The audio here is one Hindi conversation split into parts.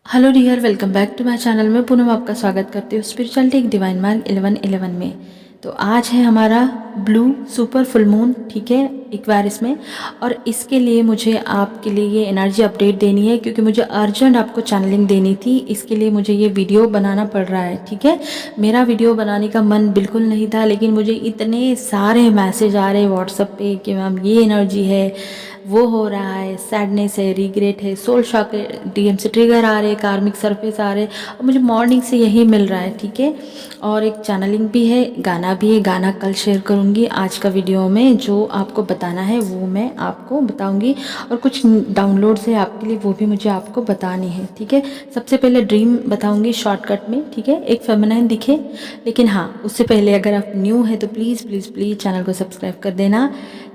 Hello dear, welcome back to my channel में पुनः आपका स्वागत करती हूँ स्पिरिचुअलिटी एक डिवाइन मार्ग 11/11 में। तो आज है हमारा ब्लू सुपर फुल मून, ठीक है, एक्वेरियस में। और इसके लिए मुझे आपके लिए ये एनर्जी अपडेट देनी है क्योंकि मुझे अर्जेंट आपको चैनलिंग देनी थी। इसके लिए मुझे ये वीडियो बनाना पड़ रहा है, ठीक है। मेरा वीडियो बनाने का मन बिल्कुल नहीं था, लेकिन मुझे इतने सारे मैसेज आ रहे हैं व्हाट्सएप पे कि मैम ये एनर्जी है, वो हो रहा है, सैडनेस है, रिग्रेट है, सोल शॉक है, डीएम से ट्रिगर आ रहे हैं, कार्मिक सरफेस आ रहे हैं, और मुझे मॉर्निंग से यही मिल रहा है, ठीक है। और एक चैनलिंग भी है, गाना भी है। गाना कल शेयर करूँगी। आज का वीडियो में जो आपको बताना है वो मैं आपको बताऊँगी, और कुछ डाउनलोड्स है आपके लिए, वो भी मुझे आपको बतानी है, ठीक है। सबसे पहले ड्रीम बताऊँगी शॉर्टकट में, ठीक है। एक फेमिनाइन दिखे, लेकिन हाँ, उससे पहले अगर आप न्यू है तो प्लीज़ प्लीज़ प्लीज़ चैनल को सब्सक्राइब कर देना।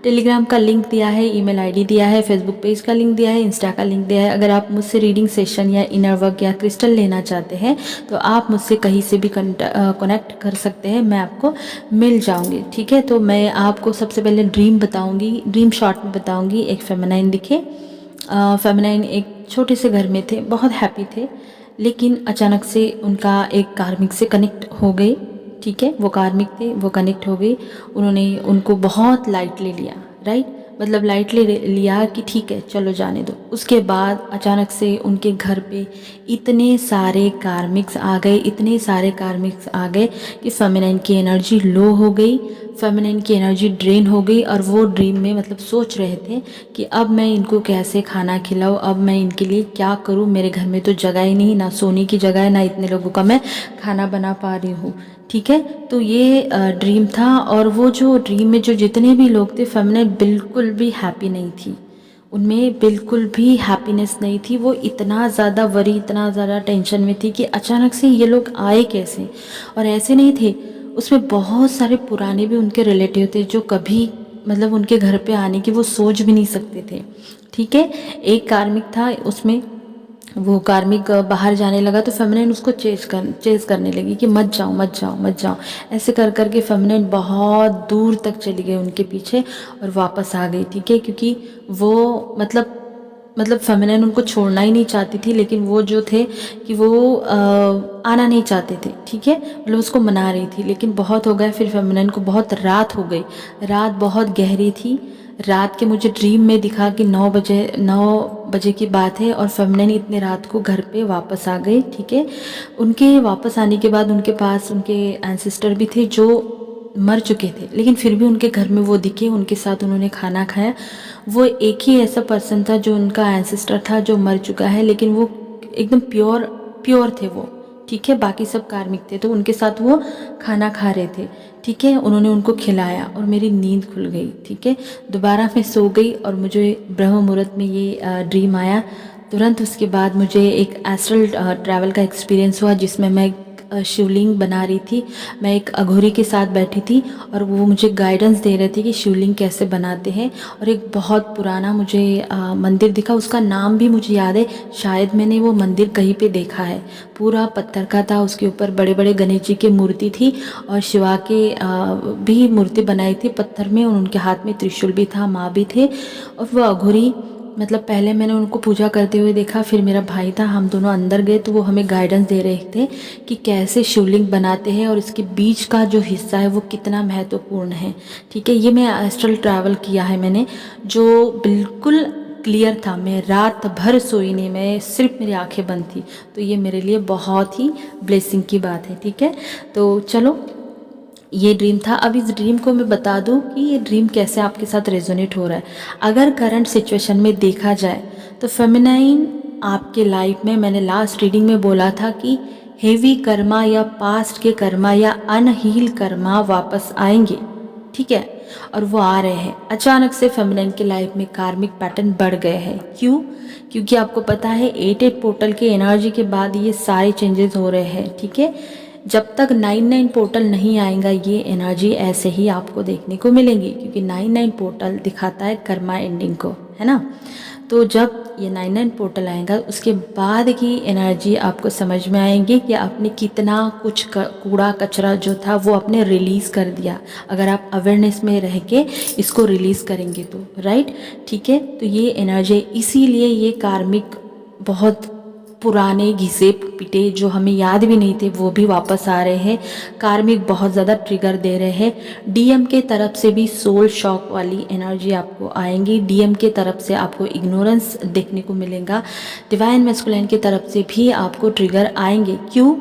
टेलीग्राम का लिंक दिया है, ईमेल आईडी दिया है, फेसबुक पेज का लिंक दिया है, इंस्टा का लिंक दिया है। अगर आप मुझसे रीडिंग सेशन या इनर वर्क या क्रिस्टल लेना चाहते हैं तो आप मुझसे कहीं से भी कनेक्ट कर सकते हैं, मैं आपको मिल जाऊंगी, ठीक है। तो मैं आपको सबसे पहले ड्रीम बताऊंगी, ड्रीम शॉर्ट में बताऊंगी। एक फेमिनाइन दिखे, फेमिनाइन एक छोटे से घर में थे, बहुत हैप्पी थे, लेकिन अचानक से उनका एक कार्मिक से कनेक्ट हो गई, ठीक है। वो कार्मिक थे, वो कनेक्ट हो गई। उन्होंने उनको बहुत लाइटली लिया, राइट, मतलब लाइटली लिया कि ठीक है चलो जाने दो। उसके बाद अचानक से उनके घर पे इतने सारे कार्मिक्स आ गए, इतने सारे कार्मिक्स आ गए कि फेमिनाइन की एनर्जी लो हो गई, फेमिनाइन की एनर्जी ड्रेन हो गई। और वो ड्रीम में मतलब सोच रहे थे कि अब मैं इनको कैसे खाना खिलाऊं, अब मैं इनके लिए क्या करूं, मेरे घर में तो जगह ही नहीं, ना सोने की जगह है, ना इतने लोगों का मैं खाना बना पा रही हूँ, ठीक है। तो ये ड्रीम था। और वो जो ड्रीम में जो जितने भी लोग थे, फेमिनाइन बिल्कुल भी हैप्पी नहीं थी, उनमें बिल्कुल भी हैप्पीनेस नहीं थी। वो इतना ज़्यादा वरी, इतना ज़्यादा टेंशन में थी कि अचानक से ये लोग आए कैसे। और ऐसे नहीं थे, उसमें बहुत सारे पुराने भी उनके रिलेटिव थे जो कभी मतलब उनके घर पे आने की वो सोच भी नहीं सकते थे, ठीक है। एक कार्मिक था, उसमें वो कार्मिक बाहर जाने लगा तो फेमिनाइन उसको चेज करने लगी कि मत जाओ मत जाओ मत जाओ। ऐसे कर करके फेमिनाइन बहुत दूर तक चली गई उनके पीछे और वापस आ गई, ठीक है। क्योंकि वो मतलब फेमिनाइन उनको छोड़ना ही नहीं चाहती थी, लेकिन वो जो थे कि वो आना नहीं चाहते थे, ठीक है। मतलब उसको मना रही थी, लेकिन बहुत हो गया। फिर फेमिनाइन को बहुत रात हो गई, रात बहुत गहरी थी। रात के मुझे ड्रीम में दिखा कि 9 बजे की बात है और फेमिनाइन इतने रात को घर पे वापस आ गई, ठीक है। उनके वापस आने के बाद उनके पास उनके एंसेस्टर भी थे जो मर चुके थे, लेकिन फिर भी उनके घर में वो दिखे, उनके साथ उन्होंने खाना खाया। वो एक ही ऐसा पर्सन था जो उनका एंसेस्टर था जो मर चुका है, लेकिन वो एकदम प्योर प्योर थे वो, ठीक है। बाकी सब कार्मिक थे, तो उनके साथ वो खाना खा रहे थे, ठीक है। उन्होंने उनको खिलाया और मेरी नींद खुल गई, ठीक है। दोबारा मैं सो गई और मुझे ब्रह्म मुहूर्त में ये ड्रीम आया। तुरंत उसके बाद मुझे एक एस्ट्रल ट्रैवल का एक्सपीरियंस हुआ जिसमें मैं शिवलिंग बना रही थी। मैं एक अघोरी के साथ बैठी थी और वो मुझे गाइडेंस दे रहे थे कि शिवलिंग कैसे बनाते हैं। और एक बहुत पुराना मुझे मंदिर दिखा, उसका नाम भी मुझे याद है, शायद मैंने वो मंदिर कहीं पे देखा है। पूरा पत्थर का था, उसके ऊपर बड़े बड़े गणेश जी की मूर्ति थी और शिवा के भी मूर्ति बनाई थी पत्थर में, और उनके हाथ में त्रिशूल भी था, माँ भी थे। और वो अघोरी मतलब पहले मैंने उनको पूजा करते हुए देखा, फिर मेरा भाई था, हम दोनों अंदर गए तो वो हमें गाइडेंस दे रहे थे कि कैसे शिवलिंग बनाते हैं और इसके बीच का जो हिस्सा है वो कितना महत्वपूर्ण है, ठीक है। ये मैं एस्ट्रल ट्रैवल किया है मैंने, जो बिल्कुल क्लियर था। मैं रात भर सोई नहीं, मैं सिर्फ मेरी आंखें बंद थी। तो ये मेरे लिए बहुत ही ब्लेसिंग की बात है, ठीक है। तो चलो, ये ड्रीम था। अब इस ड्रीम को मैं बता दूं कि ये ड्रीम कैसे आपके साथ रेजोनेट हो रहा है। अगर करंट सिचुएशन में देखा जाए तो फेमिनाइन आपके लाइफ में, मैंने लास्ट रीडिंग में बोला था कि हेवी कर्मा या पास्ट के कर्मा या अनहील कर्मा वापस आएंगे, ठीक है। और वो आ रहे हैं। अचानक से फेमिनाइन के लाइफ में कार्मिक पैटर्न बढ़ गए हैं। क्यों? क्योंकि आपको पता है 8-8 पोर्टल के एनर्जी के बाद ये सारे चेंजेस हो रहे हैं, ठीक है। जब तक 9-9 पोर्टल नहीं आएगा ये एनर्जी ऐसे ही आपको देखने को मिलेंगी, क्योंकि 9-9 पोर्टल दिखाता है कर्मा एंडिंग को, है ना। तो जब ये 9-9 पोर्टल आएगा उसके बाद की एनर्जी आपको समझ में आएगी कि आपने कितना कुछ कूड़ा कचरा जो था वो आपने रिलीज़ कर दिया। अगर आप अवेयरनेस में रह के इसको रिलीज़ करेंगे तो, राइट, ठीक है। तो ये एनर्जी, इसीलिए ये कार्मिक बहुत पुराने घिसे पिटे जो हमें याद भी नहीं थे वो भी वापस आ रहे हैं। कार्मिक बहुत ज़्यादा ट्रिगर दे रहे हैं। डीएम के तरफ से भी सोल शॉक वाली एनर्जी आपको आएंगी। डीएम के तरफ से आपको इग्नोरेंस देखने को मिलेगा। डिवाइन मैस्कुलिन की तरफ से भी आपको ट्रिगर आएंगे। क्यों?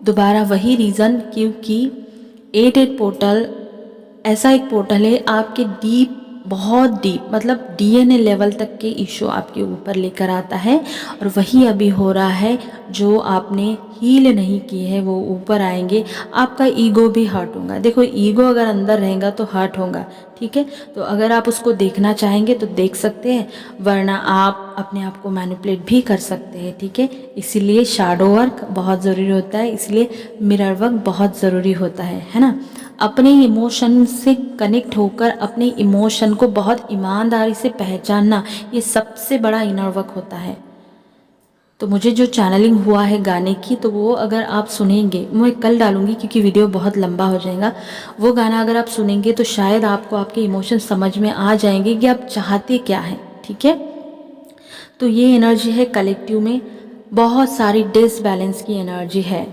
दोबारा वही रीज़न, क्योंकि 8-8 पोर्टल ऐसा एक पोर्टल है आपके डीप, बहुत डीप, मतलब डीएनए लेवल तक के इशू आपके ऊपर लेकर आता है। और वही अभी हो रहा है, जो आपने हील नहीं किए हैं वो ऊपर आएंगे। आपका ईगो भी हर्ट होगा। देखो, ईगो अगर अंदर रहेगा तो हर्ट होगा, ठीक है। तो अगर आप उसको देखना चाहेंगे तो देख सकते हैं, वरना आप अपने आप को मैनिपुलेट भी कर सकते हैं, ठीक है। इसीलिए शैडो वर्क बहुत ज़रूरी होता है, इसलिए मिरर वर्क बहुत ज़रूरी होता है ना। अपने इमोशन से कनेक्ट होकर अपने इमोशन को बहुत ईमानदारी से पहचानना, ये सबसे बड़ा इनर वर्क होता है। तो मुझे जो चैनलिंग हुआ है गाने की, तो वो अगर आप सुनेंगे, मैं कल डालूंगी क्योंकि वीडियो बहुत लंबा हो जाएगा। वो गाना अगर आप सुनेंगे तो शायद आपको आपके इमोशन समझ में आ जाएंगे कि आप चाहते क्या हैं, ठीक है। तो ये एनर्जी है कलेक्टिव में, बहुत सारी डिसबैलेंस की एनर्जी है।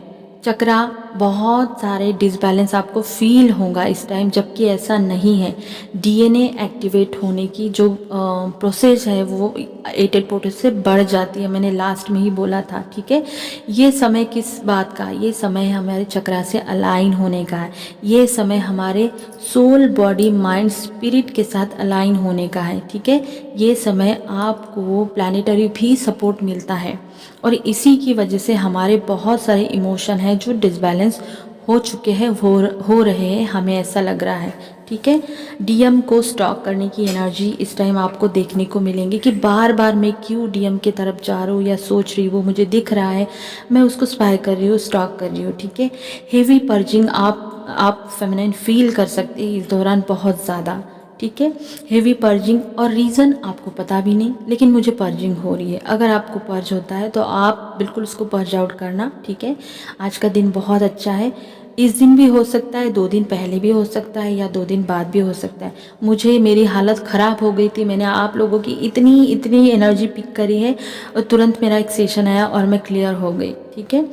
चक्रा, बहुत सारे डिसबैलेंस आपको फील होगा इस टाइम, जबकि ऐसा नहीं है। डीएनए एक्टिवेट होने की जो प्रोसेस है वो 8-8 पोर्टल से बढ़ जाती है। मैंने लास्ट में ही बोला था, ठीक है। ये समय किस बात का? ये समय हमारे चक्रा से अलाइन होने का है। ये समय हमारे सोल, बॉडी, माइंड, स्पिरिट के साथ अलाइन होने का है, ठीक है। ये समय आपको प्लानिटरी भी सपोर्ट मिलता है, और इसी की वजह से हमारे बहुत सारे इमोशन हैं जो डिसबैलेंस हो चुके हैं, हो रहे हैं, हमें ऐसा लग रहा है, ठीक है। डीएम को स्टॉक करने की एनर्जी इस टाइम आपको देखने को मिलेंगी कि बार बार मैं क्यों डीएम की तरफ जा रहा हूँ या सोच रही हूँ, वो मुझे दिख रहा है, मैं उसको स्पाई कर रही हूँ, स्टॉक कर रही हूँ, ठीक है। हेवी पर्जिंग आप फेमिनाइन फील कर सकते हैं इस दौरान बहुत ज़्यादा, ठीक है। हेवी पर्जिंग, और रीज़न आपको पता भी नहीं, लेकिन मुझे पर्जिंग हो रही है। अगर आपको पर्ज होता है तो आप बिल्कुल उसको पर्ज आउट करना, ठीक है। आज का दिन बहुत अच्छा है। इस दिन भी हो सकता है, 2 दिन पहले भी हो सकता है, या 2 दिन बाद भी हो सकता है। मुझे, मेरी हालत ख़राब हो गई थी, मैंने आप लोगों की इतनी एनर्जी पिक करी है और तुरंत मेरा एक सेशन आया और मैं क्लियर हो गई, ठीक है।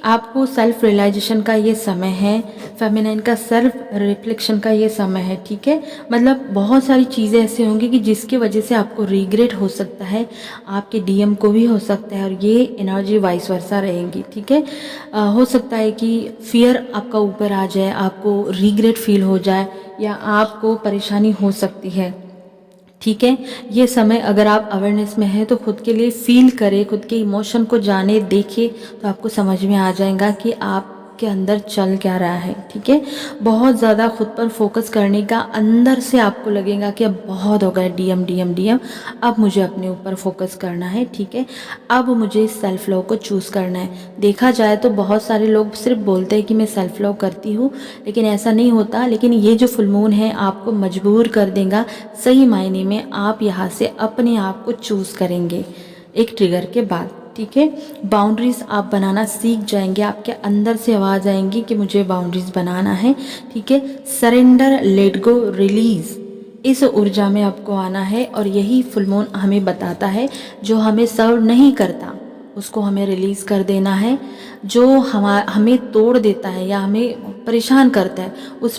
आपको सेल्फ रियलाइजेशन का ये समय है, फेमिनाइन का सेल्फ रिफ्लेक्शन का ये समय है, ठीक है। मतलब बहुत सारी चीज़ें ऐसे होंगी कि जिसकी वजह से आपको रिग्रेट हो सकता है, आपके डीएम को भी हो सकता है, और ये एनर्जी वाइस वर्सा रहेगी, ठीक है। हो सकता है कि फियर आपका ऊपर आ जाए, आपको रिग्रेट फील हो जाए, या आपको परेशानी हो सकती है, ठीक है। ये समय अगर आप अवेयरनेस में हैं तो खुद के लिए फील करें, खुद के इमोशन को जाने, देखें, तो आपको समझ में आ जाएगा कि आप के अंदर चल क्या रहा है, ठीक है। बहुत ज़्यादा खुद पर फोकस करने का, अंदर से आपको लगेगा कि अब बहुत हो गया डीएम डीएम डीएम, अब मुझे अपने ऊपर फोकस करना है, ठीक है। अब मुझे सेल्फ लव को चूज़ करना है। देखा जाए तो बहुत सारे लोग सिर्फ बोलते हैं कि मैं सेल्फ लव करती हूँ, लेकिन ऐसा नहीं होता। लेकिन ये जो फुल मून है आपको मजबूर कर देगा, सही मायने में आप यहाँ से अपने आप को चूज़ करेंगे एक ट्रिगर के बाद, ठीक है। बाउंड्रीज आप बनाना सीख जाएंगे, आपके अंदर से आवाज़ आएंगी कि मुझे बाउंड्रीज बनाना है, ठीक है। सरेंडर, लेट गो, रिलीज, इस ऊर्जा में आपको आना है। और यही फुल मून हमें बताता है, जो हमें सर्व नहीं करता उसको हमें रिलीज़ कर देना है। जो हमें तोड़ देता है या हमें परेशान करता है, उस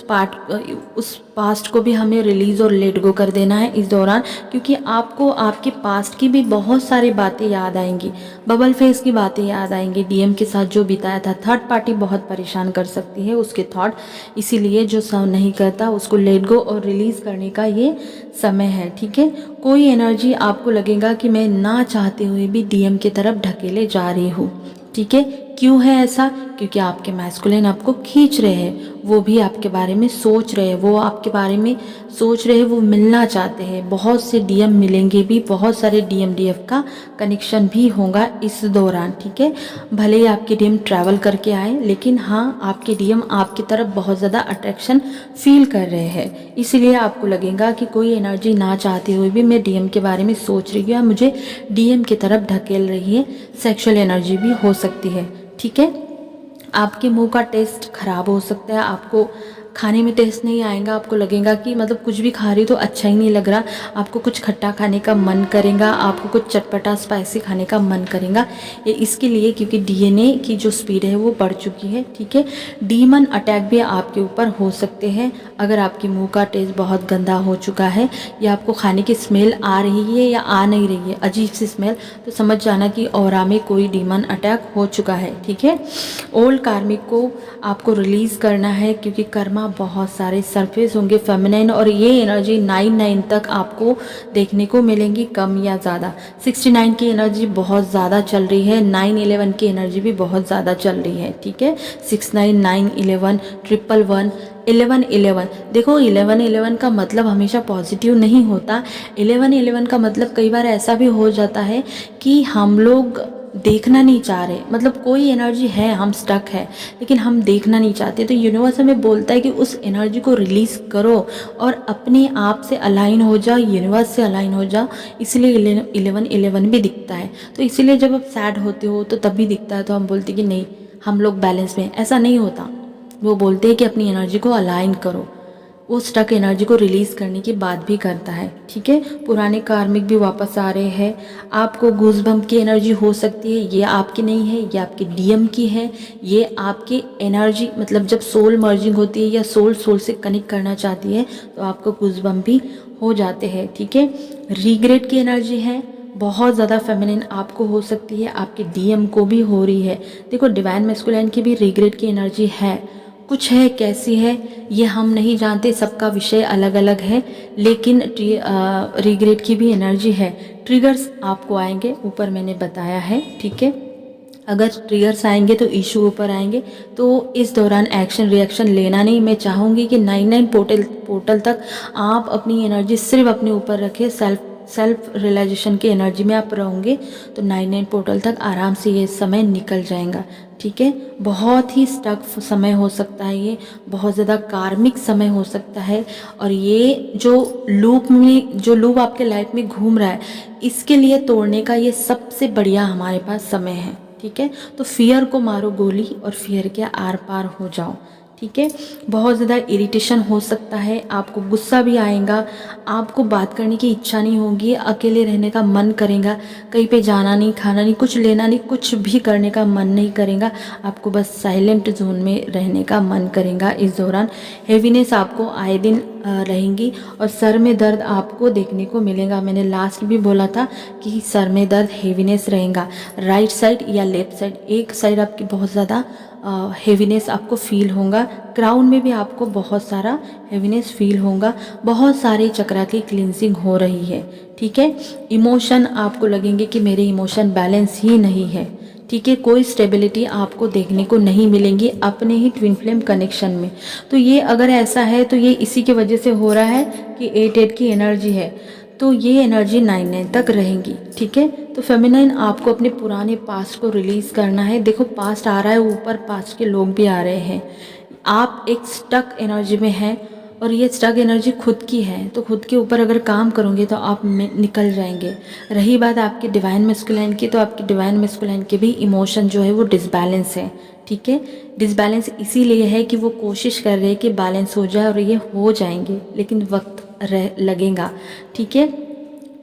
पास्ट को भी हमें रिलीज़ और लेट गो कर देना है इस दौरान, क्योंकि आपको आपके पास्ट की भी बहुत सारी बातें याद आएंगी, बबल फेस की बातें याद आएंगी, डीएम के साथ जो बिताया था। थर्ड पार्टी बहुत परेशान कर सकती है, उसके थॉट, इसीलिए जो सर्व नहीं करता उसको लेट गो और रिलीज़ करने का ये समय है, ठीक है। कोई एनर्जी आपको लगेगा कि मैं ना चाहते हुए भी डीएम की तरफ ढकेले जा रही हूँ, ठीक है। क्यों है ऐसा? क्योंकि आपके मैस्कुलिन आपको खींच रहे हैं, वो भी आपके बारे में सोच रहे हैं, वो आपके बारे में सोच रहे हैं, वो मिलना चाहते हैं। बहुत से डीएम मिलेंगे भी, बहुत सारे डीएम डीएफ का कनेक्शन भी होगा इस दौरान, ठीक है। भले ही आपके डीएम ट्रैवल करके आए, लेकिन हाँ, आपके डीएम आपकी तरफ बहुत ज़्यादा अट्रैक्शन फील कर रहे हैं। इसीलिए आपको लगेगा कि कोई एनर्जी ना चाहते हुए भी मैं डीएम के बारे में सोच रही हूँ या मुझे डीएम की तरफ ढकेल रही है। सेक्सुअल एनर्जी भी हो सकती है, ठीक है। आपके मुंह का टेस्ट खराब हो सकता है, आपको खाने में टेस्ट नहीं आएगा, आपको लगेगा कि मतलब कुछ भी खा रही तो अच्छा ही नहीं लग रहा, आपको कुछ खट्टा खाने का मन करेगा, आपको कुछ चटपटा स्पाइसी खाने का मन करेगा। ये इसके लिए क्योंकि डीएनए की जो स्पीड है वो बढ़ चुकी है, ठीक है। डीमन अटैक भी आपके ऊपर हो सकते हैं अगर आपके मुंह का टेस्ट बहुत गंदा हो चुका है या आपको खाने की स्मेल आ रही है या आ नहीं रही है, अजीब सी स्मेल, तो समझ जाना कि ऑरा में कोई डीमन अटैक हो चुका है, ठीक है। ओल्ड कार्मिक को आपको रिलीज़ करना है क्योंकि कर्मा बहुत सारे सरफेस होंगे फेमिनाइन, और ये एनर्जी 9 तक आपको देखने को मिलेंगी, कम या ज़्यादा। 69 की एनर्जी बहुत ज़्यादा चल रही है, 911 की एनर्जी भी बहुत ज़्यादा चल रही है, ठीक है। 69, 911, 111, 1111। देखो 1111 का मतलब हमेशा पॉजिटिव नहीं होता। 1111 का मतलब कई बार ऐसा भी हो जाता है कि हम लोग देखना नहीं चाह रहे, मतलब कोई एनर्जी है, हम स्टक है लेकिन हम देखना नहीं चाहते, तो यूनिवर्स हमें बोलता है कि उस एनर्जी को रिलीज़ करो और अपने आप से अलाइन हो जाओ, यूनिवर्स से अलाइन हो जाओ। इसलिए 1111 भी दिखता है। तो इसीलिए जब आप सैड होते हो तो तभी दिखता है, तो हम बोलते हैं कि नहीं हम लोग बैलेंस में, ऐसा नहीं होता। वो बोलते हैं कि अपनी एनर्जी को अलाइन करो, वो स्टक एनर्जी को रिलीज़ करने की बात भी करता है, ठीक है। पुराने कार्मिक भी वापस आ रहे हैं। आपको गूज़बम्प की एनर्जी हो सकती है, ये आपकी नहीं है, ये आपके डीएम की है। ये आपकी एनर्जी मतलब जब सोल मर्जिंग होती है या सोल सोल से कनेक्ट करना चाहती है तो आपको गूज़बम्प भी हो जाते हैं, ठीक है। रिग्रेट की एनर्जी है, बहुत ज़्यादा फेमिनिन आपको हो सकती है, आपके डीएम को भी हो रही है। देखो डिवाइन मैस्कुलिन की भी रिग्रेट की एनर्जी है, कुछ है, कैसी है ये हम नहीं जानते, सबका विषय अलग अलग है, लेकिन रिग्रेट की भी एनर्जी है। ट्रिगर्स आपको आएंगे, ऊपर मैंने बताया है, ठीक है। अगर ट्रिगर्स आएंगे तो इशू ऊपर आएंगे, तो इस दौरान एक्शन रिएक्शन लेना नहीं। मैं चाहूँगी कि 99 पोर्टल तक आप अपनी एनर्जी सिर्फ अपने ऊपर रखें, सेल्फ रियलाइजेशन की एनर्जी में आप रहोगे तो 99 पोर्टल तक आराम से ये समय निकल जाएगा, ठीक है। बहुत ही स्टक समय हो सकता है, ये बहुत ज़्यादा कार्मिक समय हो सकता है, और ये जो लूप आपके लाइफ में घूम रहा है, इसके लिए तोड़ने का ये सबसे बढ़िया हमारे पास समय है, ठीक है। तो फियर को मारो गोली और फियर के आर पार हो जाओ, ठीक है। बहुत ज़्यादा इरिटेशन हो सकता है, आपको गुस्सा भी आएगा, आपको बात करने की इच्छा नहीं होगी, अकेले रहने का मन करेगा, कहीं पे जाना नहीं, खाना नहीं, कुछ लेना नहीं, कुछ भी करने का मन नहीं करेगा, आपको बस साइलेंट जोन में रहने का मन करेगा। इस दौरान हेवीनेस आपको आए दिन रहेंगी और सर में दर्द आपको देखने को मिलेगा। मैंने लास्ट भी बोला था कि सर में दर्द हेवीनेस रहेगा, राइट साइड या लेफ्ट साइड, एक साइड आपकी बहुत ज़्यादा हेवीनेस आपको फील होगा, क्राउन में भी आपको बहुत सारा हेवीनेस फील होगा, बहुत सारे चक्रा की क्लिनजिंग हो रही है, ठीक है। इमोशन आपको लगेंगे कि मेरे इमोशन बैलेंस ही नहीं है, ठीक है। कोई स्टेबिलिटी आपको देखने को नहीं मिलेंगी अपने ही ट्विन फ्लेम कनेक्शन में। तो ये अगर ऐसा है तो ये इसी की वजह से हो रहा है कि 8 की एनर्जी है, तो ये एनर्जी 9 तक रहेंगी, ठीक है। तो फेमिनाइन आपको अपने पुराने पास्ट को रिलीज़ करना है। देखो पास्ट आ रहा है ऊपर, पास्ट के लोग भी आ रहे हैं, आप एक स्टक एनर्जी में हैं और ये स्टक एनर्जी खुद की है, तो खुद के ऊपर अगर काम करोगे तो आप निकल जाएंगे। रही बात आपके डिवाइन मैस्कुलिन की, तो आपके डिवाइन मैस्कुलिन के भी इमोशन जो है वो डिसबैलेंस है, ठीक है। डिसबैलेंस इसीलिए है कि वो कोशिश कर रहे हैं कि बैलेंस हो जाए, और ये हो जाएंगे लेकिन वक्त लगेगा, ठीक है।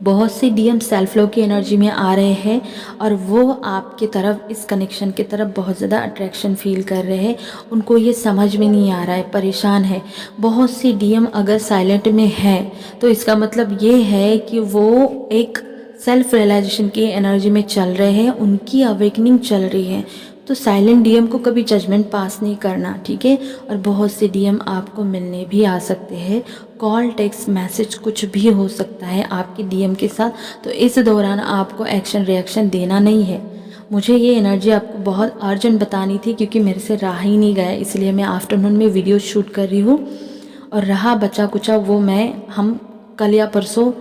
बहुत से डीएम सेल्फ लव की एनर्जी में आ रहे हैं और वो आपके तरफ, इस कनेक्शन की तरफ बहुत ज़्यादा अट्रैक्शन फील कर रहे हैं, उनको ये समझ में नहीं आ रहा है, परेशान है। बहुत से डीएम अगर साइलेंट में है तो इसका मतलब ये है कि वो एक सेल्फ रियलाइजेशन की एनर्जी में चल रहे हैं, उनकी अवेकनिंग चल रही है। तो साइलेंट डीएम को कभी जजमेंट पास नहीं करना, ठीक है। और बहुत से डीएम आपको मिलने भी आ सकते हैं, कॉल, टेक्स्ट, मैसेज कुछ भी हो सकता है आपके डीएम के साथ। तो इस दौरान आपको एक्शन रिएक्शन देना नहीं है। मुझे ये एनर्जी आपको बहुत अर्जेंट बतानी थी क्योंकि मेरे से रहा ही नहीं गया, इसलिए मैं आफ्टरनून में वीडियो शूट कर रही हूँ। और रहा बचा कुचा वो हम कल या परसों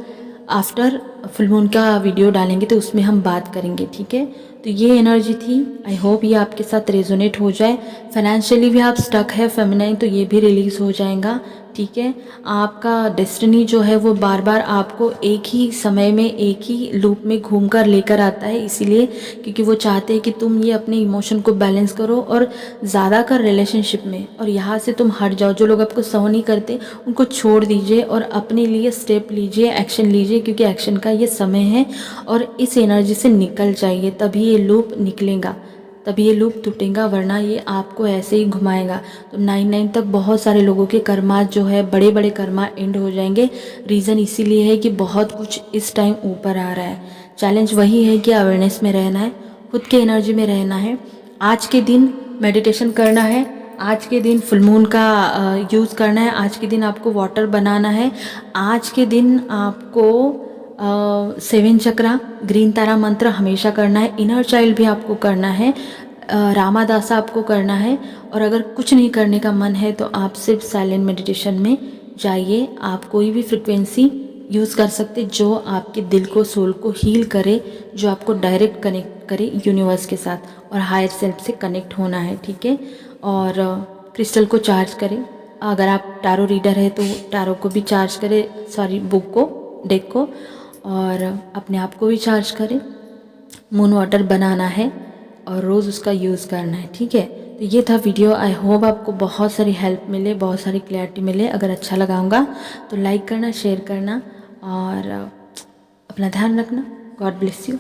आफ्टर फुल मून का वीडियो डालेंगे तो उसमें हम बात करेंगे, ठीक है। तो ये एनर्जी थी, आई होप ये आपके साथ रेजोनेट हो जाए। फाइनेंशियली भी आप स्टक है फेमिनाइन, तो ये भी रिलीज़ हो जाएगा। ठीक है। आपका डेस्टिनी जो है वो बार बार आपको एक ही समय में एक ही लूप में घूम कर लेकर आता है, इसीलिए क्योंकि वो चाहते हैं कि तुम ये अपने इमोशन को बैलेंस करो और ज़्यादा कर रिलेशनशिप में, और यहाँ से तुम हट जाओ। जो लोग आपको सह नहीं करते उनको छोड़ दीजिए और अपने लिए स्टेप लीजिए, एक्शन लीजिए, क्योंकि एक्शन का ये समय है और इस एनर्जी से निकल जाइए, तभी ये लूप निकलेगा, तभी ये लूप टूटेगा, वरना ये आपको ऐसे ही घुमाएगा। तो 9/9 तक बहुत सारे लोगों के कर्मा जो है, बड़े बड़े कर्मा एंड हो जाएंगे। रीज़न इसीलिए है कि बहुत कुछ इस टाइम ऊपर आ रहा है। चैलेंज वही है कि अवेयरनेस में रहना है, खुद के एनर्जी में रहना है। आज के दिन मेडिटेशन करना है, आज के दिन फुल मून का यूज़ करना है, आज के दिन आपको वाटर बनाना है, आज के दिन आपको 7 चक्रा ग्रीन तारा मंत्र हमेशा करना है, इनर चाइल्ड भी आपको करना है, रामादासा आपको करना है। और अगर कुछ नहीं करने का मन है तो आप सिर्फ साइलेंट मेडिटेशन में जाइए। आप कोई भी फ्रिक्वेंसी यूज़ कर सकते जो आपके दिल को, सोल को हील करे, जो आपको डायरेक्ट कनेक्ट करे यूनिवर्स के साथ और हायर सेल्फ से कनेक्ट होना है, ठीक है। और क्रिस्टल को चार्ज करें। अगर आप टारो रीडर है तो टारो को भी चार्ज करें, सॉरी बुक को, डेक को, और अपने आप को भी चार्ज करें। मून वाटर बनाना है और रोज़ उसका यूज़ करना है, ठीक है। तो ये था वीडियो। आई होप आपको बहुत सारी हेल्प मिले, बहुत सारी क्लैरिटी मिले। अगर अच्छा लगा होगा तो लाइक करना, शेयर करना और अपना ध्यान रखना। God bless you.